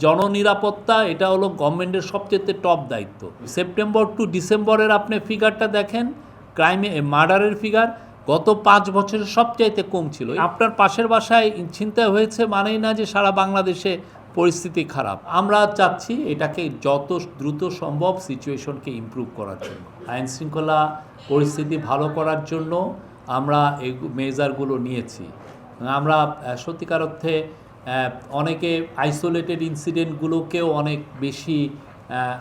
জননিরাপত্তা এটা হলো গভর্নমেন্টের সবচেয়ে টপ দায়িত্ব। সেপ্টেম্বর টু ডিসেম্বরের আপনি ফিগারটা দেখেন, ক্রাইমে মার্ডারের ফিগার গত 5 বছরের সবচাইতে কম ছিল। আপনার পাশের বাসায় ছিনতাই হয়েছে মানেই না যে সারা বাংলাদেশে পরিস্থিতি খারাপ। আমরা চাচ্ছি এটাকে যত দ্রুত সম্ভব সিচুয়েশনকে ইমপ্রুভ করার জন্য, আইন শৃঙ্খলা পরিস্থিতি ভালো করার জন্য আমরা এই মেজারগুলো নিয়েছি। আমরা সত্যিকার অর্থে অনেকে আইসোলেটেড ইনসিডেন্টগুলোকেও অনেক বেশি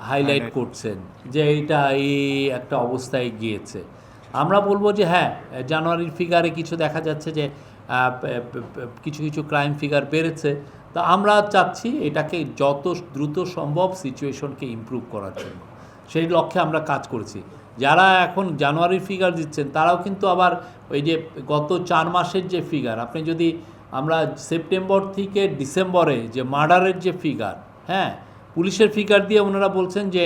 হাইলাইট করছেন যে এইটা এই একটা অবস্থায় গিয়েছে। আমরা বলবো যে হ্যাঁ, জানুয়ারির ফিগারে কিছু দেখা যাচ্ছে যে কিছু কিছু ক্রাইম ফিগার বেড়েছে। তো আমরা চাচ্ছি এটাকে যত দ্রুত সম্ভব সিচুয়েশনকে ইমপ্রুভ করার জন্য, সেই লক্ষ্যে আমরা কাজ করছি। যারা এখন জানুয়ারির ফিগার দিচ্ছেন তারাও কিন্তু আবার ওই যে গত 4 মাসের যে ফিগার, আপনি যদি আমরা সেপ্টেম্বর থেকে ডিসেম্বরে যে মার্ডারের যে ফিগার, হ্যাঁ, পুলিশের ফিগার দিয়ে ওনারা বলছেন যে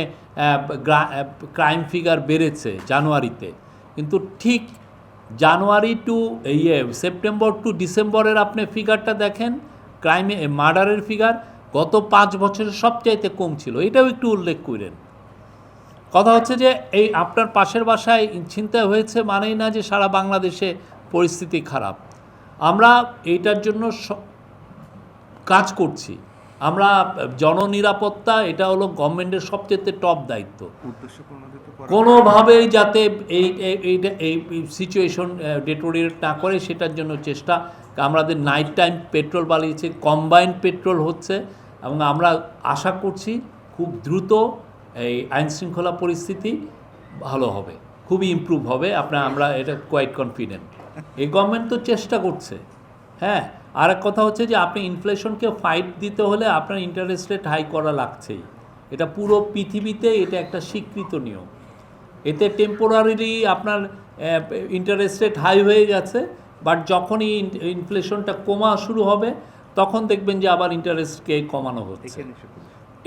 ক্রাইম ফিগার বেড়েছে জানুয়ারিতে, কিন্তু ঠিক জানুয়ারি টু সেপ্টেম্বর টু ডিসেম্বরের আপনি ফিগারটা দেখেন, ক্রাইমে মার্ডারের ফিগার গত 5 বছরের সবচাইতে কম ছিল। এটাও একটু উল্লেখ করেন। কথা হচ্ছে যে এই আপনার পাশের বাসায় ছিনতাই হয়েছে মানেই না যে সারা বাংলাদেশে পরিস্থিতি খারাপ। আমরা এইটার জন্য কাজ করছি। আমরা জননিরাপত্তা এটা হলো গভর্নমেন্টের সবচেয়ে টপ দায়িত্ব। কোনোভাবেই যাতে এই সিচুয়েশন ডেটোরিয়েট না করে সেটার জন্য চেষ্টা। আমাদের নাইট টাইম পেট্রোল বাড়িয়েছে, কম্বাইন্ড পেট্রোল হচ্ছে, এবং আমরা আশা করছি খুব দ্রুত এই আইনশৃঙ্খলা পরিস্থিতি ভালো হবে, খুবই ইমপ্রুভ হবে। আমরা এটা কোয়াইট কনফিডেন্ট। এই গভর্নমেন্ট তো চেষ্টা করছে। হ্যাঁ, আর এক কথা হচ্ছে যে আপনি ইনফ্লেশনকে ফাইট দিতে হলে আপনার ইন্টারেস্ট রেট হাই করা লাগছেই। এটা পুরো পৃথিবীতে এটা একটা স্বীকৃত নিয়ম। এতে টেম্পোরারিলি আপনার ইন্টারেস্ট রেট হাই হয়ে গেছে, বাট যখনই ইনফ্লেশনটা কমা শুরু হবে তখন দেখবেন যে আবার ইন্টারেস্টকে কমানো হচ্ছে।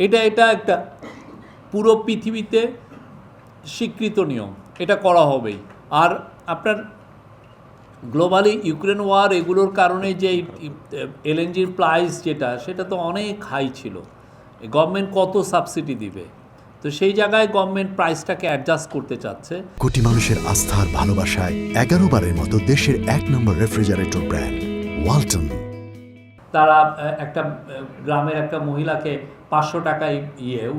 এটা একটা পুরো পৃথিবীতে স্বীকৃত নিয়ম, এটা করা হবেই। আর আপনার গ্লোবালি ইউক্রেন ওয়ার এগুলোর কারণে যে এলএনজির প্রাইস সেটা তো অনেক হাই ছিল। গভর্নমেন্ট কত সাবসিডি দিবে? তো সেই জায়গায় গভর্নমেন্ট প্রাইসটাকে অ্যাডজাস্ট করতে চাচ্ছে। কোটি মানুষের আস্থার ভালোবাসায় 11 বারের মতো দেশের 1 নম্বর রেফ্রিজারেটর ব্র্যান্ড ওয়ালটন। তারা একটা গ্রামের একটা মহিলাকে 500 টাকায়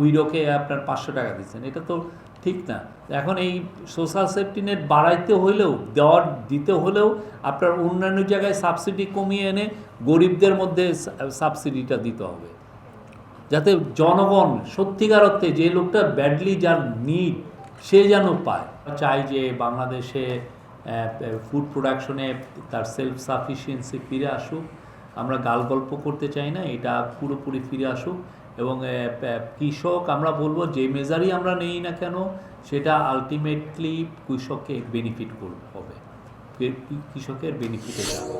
উইডোকে আপনার 500 টাকা দিচ্ছেন, এটা তো ঠিক না। এখন এই সোশ্যাল সেফটি নেট বাড়াইতে হলেও দিতে হলেও আপনার অন্যান্য জায়গায় সাবসিডি কমিয়ে এনে গরিবদের মধ্যে সাবসিডিটা দিতে হবে, যাতে জনগণ সত্যিকার অর্থে যে লোকটা ব্যাডলি যার নিড সে যেন পায়। চাই যে বাংলাদেশে ফুড প্রোডাকশনে তার সেলফ সাফিসিয়েন্সি ফিরে আসুক। আমরা গাল গল্প করতে চাই না, এটা পুরোপুরি ফিরে আসুক। এবং কৃষক, আমরা বলবো যে মেজারই আমরা নেই না কেন সেটা আলটিমেটলি কৃষককে বেনিফিট হবে, কৃষকের বেনিফিটে যাবে।